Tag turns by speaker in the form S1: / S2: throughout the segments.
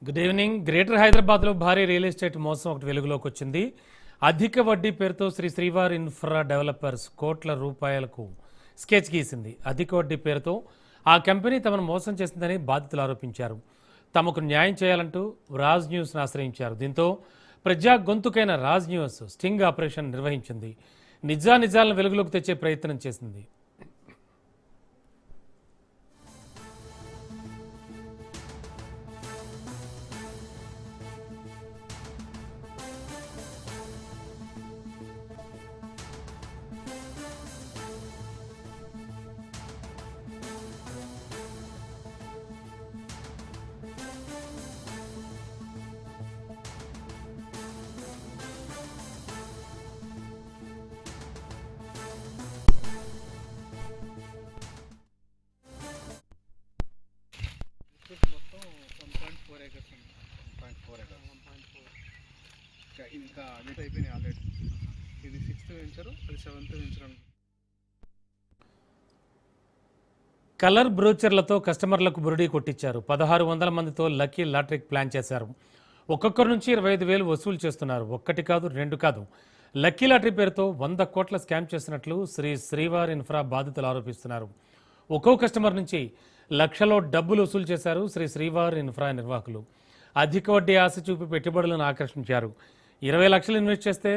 S1: Good evening. Greater హైదరాబాద్లో భారీ real estate మోసం ఒకటి వెలుగులోకి వచ్చింది. అధిక వడ్డీ పేరుతో శ్రీవార్ ఇన్ఫ్రా డెవలపర్స్ కోట్ల రూపాయలకు స్కెచ్ గీసింది. అధిక వడ్డీ పేరుతో ఆ కంపెనీ తమను మోసం చేసిందని బాధితులు ఆరోపించారు. తమకు న్యాయం చేయాలంటూ రాజ్ న్యూస్ను ఆశ్రయించారు. దీంతో ప్రజా గొంతుకైన రాజ్ న్యూస్ స్టింగ్ ఆపరేషన్ నిర్వహించింది. నిజాలను వెలుగులోకి తెచ్చే ప్రయత్నం చేసింది.
S2: మొత్తం 1.4 acres ఉంది. 1.4 acres. ఇంకా అడిట్ అయిపోయినాయి ఆల్రెడీ. ఇది 6th వెంచర్, అది 7th వెంచర్.
S1: కలర్ బ్రోచర్లతో కస్టమర్లకు బురుడీ కొట్టించారు. 1600 మందితో లక్కీ లాటరీకి ప్లాన్ చేశారు. ఒక్కొక్కరి నుంచి 25,000 వసూలు చేస్తున్నారు. ఒక్కటి కాదు, రెండు కాదు. లక్కీ లాటరీ పేరుతో 100 కోట్ల స్కామ్ చేసినట్లు శ్రీవార్ ఇన్ఫ్రా బాధితులు ఆరోపిస్తున్నారు. ఒక్కో కస్టమర్ నుంచి లక్షలో డబ్బులు వసూలు చేశారు శ్రీవార్ ఇన్ఫ్రా నిర్వాహకులు. అధిక వడ్డీ ఆశ చూపి పెట్టుబడులను ఆకర్షించారు. 20 లక్షలు ఇన్వెస్ట్ చేస్తే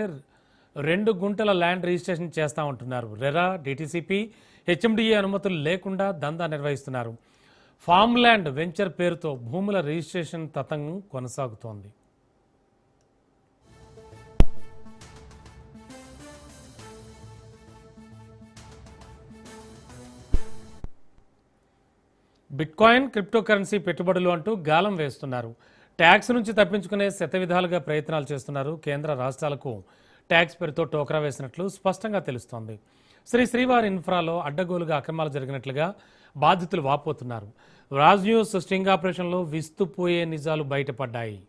S1: 2 గుంటల ల్యాండ్ రిజిస్ట్రేషన్ చేస్తామంటున్నారు. రెరా, డిటిసిపి, హెచ్ఎండిఏ అనుమతులు లేకుండా దందా నిర్వహిస్తున్నారు. ఫామ్ ల్యాండ్ వెంచర్ పేరుతో భూముల రిజిస్ట్రేషన్ తతంగం కొనసాగుతోంది. బిట్కాయిన్, క్రిప్టోకరెన్సీ పెట్టుబడులు అంటూ గాలం వేస్తున్నారు. ట్యాక్స్ నుంచి తప్పించుకునే శతవిధాలుగా ప్రయత్నాలు చేస్తున్నారు. కేంద్ర రాష్ట్రాలకు ట్యాక్స్ పేరుతో టోకరా వేసినట్లు స్పష్టంగా తెలుస్తోంది. శ్రీవార్ ఇన్ఫ్రాలో అడ్డగోలుగా అక్రమాలు జరిగినట్లుగా బాధితులు వాపోతున్నారు. రాజ్ న్యూస్ స్టింగ్ ఆపరేషన్లో విస్తుపోయే నిజాలు బయటపడ్డాయి.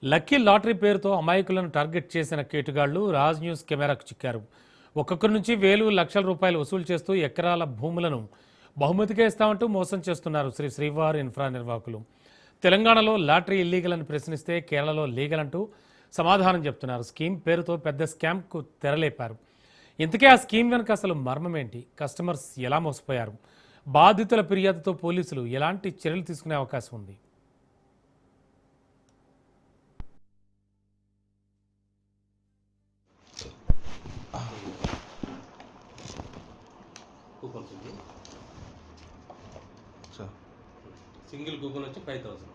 S1: లక్కీ లాటరీ పేరుతో అమాయకులను టార్గెట్ చేసిన కేటుగాళ్లు రాజ్ న్యూస్ కెమెరాకు చిక్కారు. ఒక్కొక్కరి నుంచి వేలు లక్షల రూపాయలు వసూలు చేస్తూ ఎకరాల భూములను బహుమతిగా ఇస్తామంటూ మోసం చేస్తున్నారు శ్రీవార్ ఇన్ఫ్రా నిర్వాహకులు. తెలంగాణలో లాటరీ ఇల్లీగల్ అని ప్రశ్నిస్తే కేరళలో లీగల్ అంటూ సమాధానం చెప్తున్నారు. స్కీమ్ పేరుతో పెద్ద స్కామ్కు తెరలేపారు. ఇంతకే ఆ స్కీమ్ వెనుక అసలు మర్మమేంటి? కస్టమర్స్ ఎలా మోసపోయారు? బాధితుల ఫిర్యాదుతో పోలీసులు ఎలాంటి చర్యలు తీసుకునే అవకాశం ఉంది?
S3: కూపన్స్ ఉంది. సింగిల్ కూపన్ వచ్చి 5,000.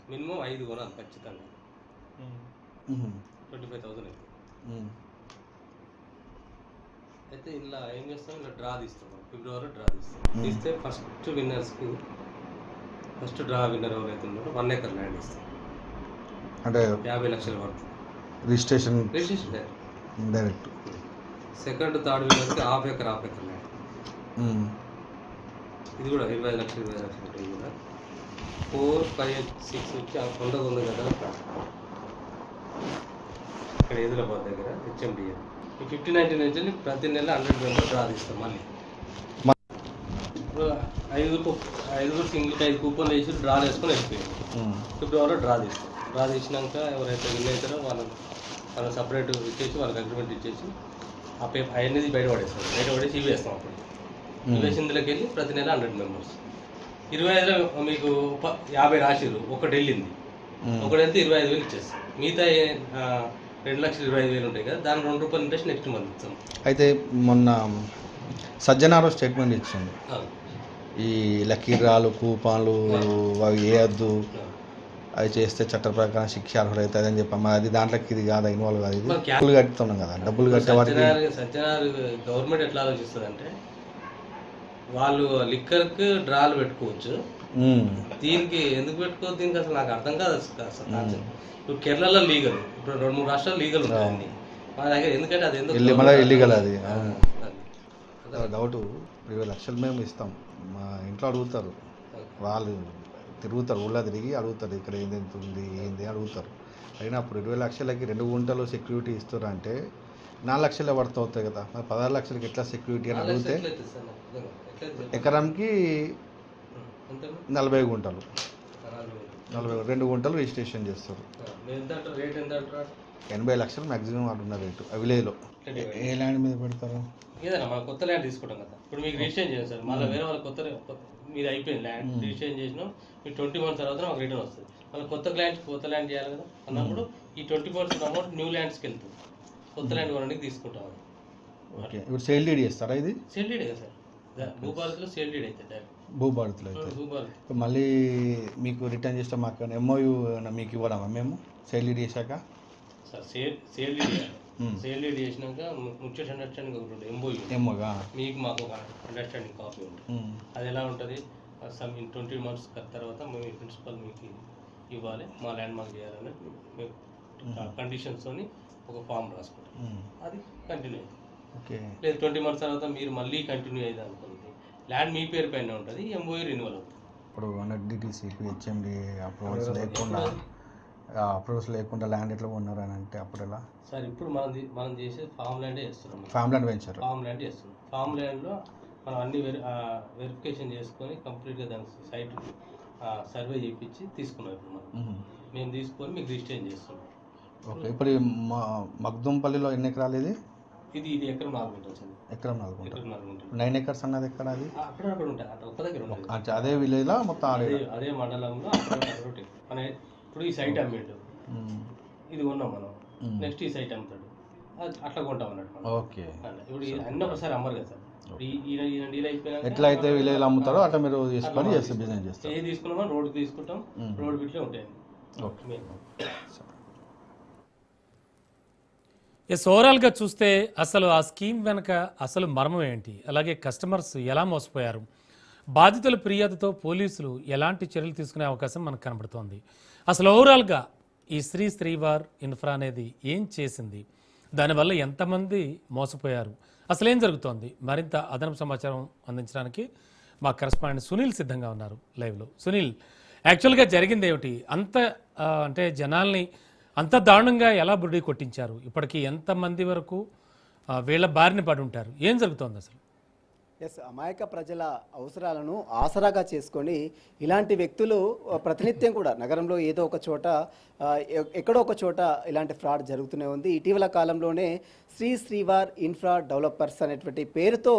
S3: మినిమం 5 కొనాలి ఖచ్చితంగా. 25,000 అయితే ఇలా ఏం చేస్తాం, ఇలా డ్రా తీస్తాం. ఫిబ్రవరి డ్రా తీస్తాం. తీస్తే ఫస్ట్ విన్నర్స్కి ఫస్ట్ డ్రా విన్నర్ ఎవరైతే ఉన్నారో 1 acre ల్యాండ్ ఇస్తాం.
S4: అంటే
S3: 50 లక్షల వరకు
S4: రిజిస్ట్రేషన్ డైరెక్ట్.
S3: సెకండ్ థర్డ్ విన్నర్కి హాఫ్ ఎకర్ ల్యాండ్. ఇది కూడా 25 లక్షలు ఉంటుంది. కూడా 4, 5, 6 వచ్చి ఆ కొండ ఉంది కదా ఇక్కడ ఎదురాబాద్ దగ్గర హెచ్ఎండిఏ. ఈ 50-90 నుంచి ప్రతి నెల 100 మెంబర్ డ్రా తీస్తాం. మళ్ళీ ఇప్పుడు ఐదుగురు సింగిల్కి 5 కూపన్లు వేసి డ్రా వేసుకొని వెళ్ళిపోయాం. ఫిబ్రవరిలో డ్రా తీస్తాం. డ్రా తీసినాక ఎవరైతే విన్ అవుతారో వాళ్ళని సపరేట్ ఇచ్చేసి వాళ్ళకి అగ్రిమెంట్ ఇచ్చేసి ఆ పేపర్ అవన్నీ బయటపడేసి ఇవి వేస్తాం. అప్పుడు ఇవి వేసి ఇందులోకి వెళ్ళి ప్రతి నెల 100 మెంబర్స్. 25లో మీకు 50 రాసిరు, ఒకటి వెళ్ళింది. ఒకటి వెళ్తే 25,000 ఇచ్చేస్తాం. మిగతా 2,25,000 ఉంటాయి కదా, దాని ₹2 ఇంట్రెస్ట్ నెక్స్ట్ మంత్ ఇస్తాం.
S4: అయితే మొన్న సజ్జనారో స్టేట్మెంట్ ఇచ్చింది, ఈ లక్కీ డ్రాలు కూపాన్లు అవి వేయద్దు, అవి చేస్తే చట్ట ప్రకారం శిక్ష అర్హులవుతుంది అని చెప్పాము. అది దాంట్లోకి ఇది కాదా ఇన్వాల్వ్ కాదు? ఇది డబ్బులు కట్టుతున్నాం కదా, డబ్బులు కట్టే వాటికి
S3: సజ్జనార్ గవర్నమెంట్ ఎట్లా ఆలోచిస్తుంది అంటే వాళ్ళు లిక్కర్కి డ్రాలు పెట్టుకోవచ్చు, దీనికి ఎందుకు పెట్టుకోవచ్చు? దీనికి అసలు నాకు అర్థం కాదు అసలు. ఇప్పుడు కేరళలో లీగల్, ఇప్పుడు 2-3 రాష్ట్రాలు లీగల్ ఉంటుంది. మన దగ్గర ఎందుకంటే అది ఎందుకు
S4: ఇల్లీగల్ అది డౌట్ 20 లక్షలు మేము ఇస్తాం, మా ఇంట్లో అడుగుతారు, వాళ్ళు తిరుగుతారు, ఊళ్ళో తిరిగి అడుగుతారు ఇక్కడ ఏంది ఎంత ఉంది ఏంది అడుగుతారు. అయినప్పుడు 20 లక్షలకి 2 గుంటలు సెక్యూరిటీ ఇస్తారు అంటే 4 లక్షలే వర్త్ అవుతాయి కదా, మరి 16 లక్షలకి ఎట్లా సెక్యూరిటీ అని అడిగితే ఎకరానికి 40 గుంటలు 2 గుంటలు రిజిస్ట్రేషన్ చేస్తారు. 80 లక్షలు మ్యాక్సిమం వాడున్న రేటు విలేజ్లో. ఏ ల్యాండ్ మీద పెడతారు?
S3: ఏదైనా మనం కొత్త ల్యాండ్ తీసుకుంటాం కదా, ఇప్పుడు మీకు రిజిస్ట్రేషన్ చేయండి సార్, మళ్ళీ వేరే వాళ్ళ కొత్త మీరు అయిపోయింది ల్యాండ్ రిజిస్ట్రేషన్ చేసినాం, మీకు 20 మంత్స్ తర్వాత మాకు రిటర్న్ వస్తుంది. మళ్ళీ కొత్త ల్యాండ్ చేయాలి కదా అన్నప్పుడు ఈ 20 మంత్స్ అమౌంట్ న్యూ ల్యాండ్స్కి వెళ్తుంది, కొత్త ల్యాండ్ కొనడానికి తీసుకుంటాం.
S4: ఓకే, ఇప్పుడు సేల్ డీడ్ చేస్తారా? ఇది
S3: సేల్ డీడ్ కదా సార్, భూభారత్లో సేల్ డీడ్ అయితే డైరెక్ట్
S4: భూభారత్లో అయితే.
S3: భూభారత్
S4: మళ్ళీ మీకు రిటర్న్ చేస్తే మాకు ఎంఓయూ మీకు ఇవ్వడమా మేము సేల్ డీడ్ చేశాక?
S3: Sir sale deed sale deed చేసినాక ముచ్చట అండర్స్టాండింగ్ ఒకటి ఉంటుంది,
S4: ఏమోగా
S3: మీకు మాకు ఒక అండర్స్టాండింగ్ కాపీ ఉంటుంది. అది ఎలా ఉంటుంది, సమ్ ఇన్ 20 మంత్స్ తర్వాత మీ ప్రిన్సిపల్ మీకు ఇవ్వాలి, మా ల్యాండ్ మాకు చేయాలని మేము కండిషన్స్తో ఒక ఫామ్ రాసుకుంటాం, అది కంటిన్యూ అవుతుంది.
S4: ఓకే,
S3: లేదు 20 మంత్స్ తర్వాత మీరు మళ్ళీ కంటిన్యూ అయ్యేది అనుకోండి, ల్యాండ్ మీ పేరు పైన ఉంటుంది, ఎంఓయూ రెన్యువల్ అవుతుంది.
S4: ఇప్పుడు NHDTCకి హెచ్ఎండి అప్రూవల్స్ లేకుండా ల్యాండ్ ఎట్లా కొన్నారు అని అంటే అప్పుడు ఎలా
S3: సార్? ఇప్పుడు మనం చేసేది ఫామ్ ల్యాండే చేస్తున్నాం,
S4: farm land venture.
S3: Farm land చేస్తున్నాం. ఫామ్ ల్యాండ్లో మనం అన్ని వెరిఫికేషన్ చేసుకొని కంప్లీట్గా దాని సైట్ సర్వే చేయించి తీసుకున్నాం. ఇప్పుడు మేము తీసుకొని మీకు రిజిస్ట్రేషన్ చేస్తున్నాం.
S4: ఓకే, ఇప్పుడు మగ్దుంపల్లిలో ఎన్ని ఎకరాలు ఇది?
S3: ఇది ఎకరం 4 గుంటలు సార్.
S4: ఎకరం 4 గుంటలు.
S3: 4 గుంటలు.
S4: 9 acres అన్నది ఎక్కడ అది?
S3: అక్కడ ఉంటాయి, అక్కడ ఒక్క దగ్గర ఉంటుంది.
S4: అదే విలేజ్లో మొత్తం
S3: అదే మండలంలో అక్కడ మన ఇప్పుడు ఈ సైట్ అమ్మేడు, ఇది కొన్నాం మనం, నెక్స్ట్ ఈ సైట్ అమ్ముతాడు, అట్లా కొంటాం అన్నట్టు.
S4: ఓకే,
S3: ఇప్పుడు అన్నీ ఒకసారి అమ్మరు కదా సార్, డీల్ అయిపోయినా
S4: ఎట్లా అయితే విలేజ్లో అమ్ముతారో అట్లా మీరు తీసుకొని బిజినెస్ చేస్తారు.
S3: ఏ తీసుకున్నామో రోడ్డు తీసుకుంటాం, రోడ్ బిట్లే ఉంటాయి.
S4: ఓకే,
S1: ఎస్, ఓవరాల్గా చూస్తే అసలు ఆ స్కీమ్ వెనక అసలు మర్మం ఏంటి, అలాగే కస్టమర్స్ ఎలా మోసపోయారు, బాధితుల ఫిర్యాదుతో పోలీసులు ఎలాంటి చర్యలు తీసుకునే అవకాశం మనకు కనబడుతోంది. అసలు ఓవరాల్గా ఈ శ్రీవార్ ఇన్ఫ్రా అనేది ఏం చేసింది, దానివల్ల ఎంతమంది మోసపోయారు, అసలు ఏం జరుగుతోంది, మరింత అదనపు సమాచారం అందించడానికి మా కరెస్పాండెంట్ సునీల్ సిద్ధంగా ఉన్నారు లైవ్లో. సునీల్, యాక్చువల్గా జరిగింది ఏమిటి, అంటే జనాల్ని అంత దారుణంగా ఎలా బుడి కొట్టించారు, ఇప్పటికీ ఎంతమంది వరకు వీళ్ళ బారిన పడి ఉంటారు, ఏం జరుగుతోంది అసలు?
S5: అమాయక ప్రజల అవసరాలను ఆసరాగా చేసుకొని ఇలాంటి వ్యక్తులు ప్రతినిత్యం కూడా నగరంలో ఏదో ఒక చోట ఎక్కడో ఒక చోట ఇలాంటి ఫ్రాడ్ జరుగుతూనే ఉంది. ఇటీవల కాలంలోనే శ్రీవార్ ఇన్ఫ్రా డెవలపర్స్ అనేటువంటి పేరుతో